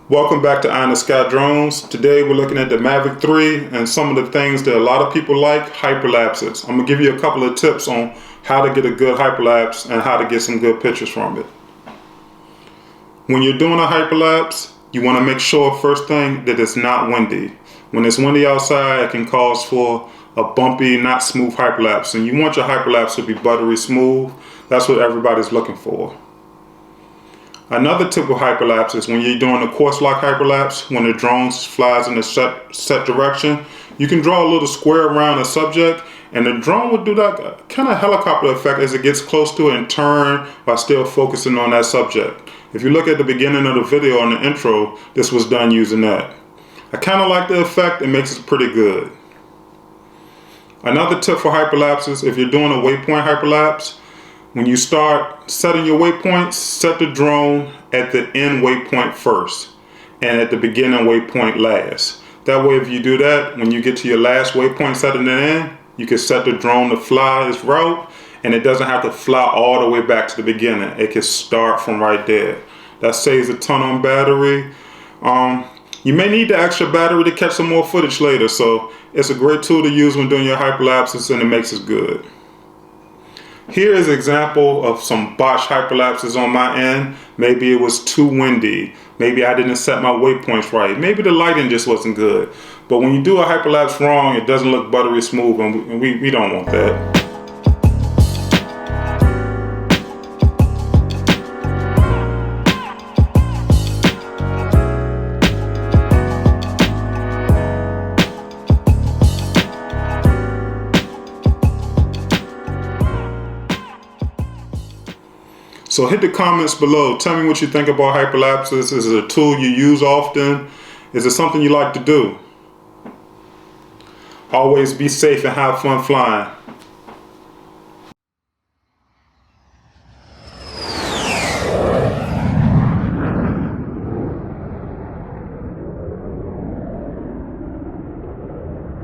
Welcome back to Eye in the Sky Drones. Today we're looking at the Mavic 3 and some of the things that a lot of people like, hyperlapses. I'm going to give you a couple of tips on how to get a good hyperlapse and how to get some good pictures from it. When you're doing a hyperlapse, you want to make sure first thing that it's not windy. When it's windy outside, it can cause for a bumpy, not smooth hyperlapse, and you want your hyperlapse to be buttery smooth. That's what everybody's looking for. Another tip with hyperlapse is when you're doing a course lock hyperlapse, when the drone flies in a set direction, you can draw a little square around a subject, and the drone will do that kind of helicopter effect as it gets close to it and turn while still focusing on that subject. If you look at the beginning of the video on the intro, this was done using that. I kind of like the effect. It makes it pretty good. Another tip for hyperlapses, if you're doing a waypoint hyperlapse, when you start setting your waypoints, set the drone at the end waypoint first and at the beginning waypoint last. That way, if you do that, when you get to your last waypoint setting it in, you can set the drone to fly its route and it doesn't have to fly all the way back to the beginning. It can start from right there. That saves a ton on battery. You may need the extra battery to catch some more footage later, so it's a great tool to use when doing your hyperlapses and it makes it good. Here is an example of some botched hyperlapses on my end. Maybe it was too windy. Maybe I didn't set my waypoints right. Maybe the lighting just wasn't good. But when you do a hyperlapse wrong, it doesn't look buttery smooth, and we don't want that. So hit the comments below. Tell me what you think about hyperlapses. Is it a tool you use often? Is it something you like to do? Always be safe and have fun flying.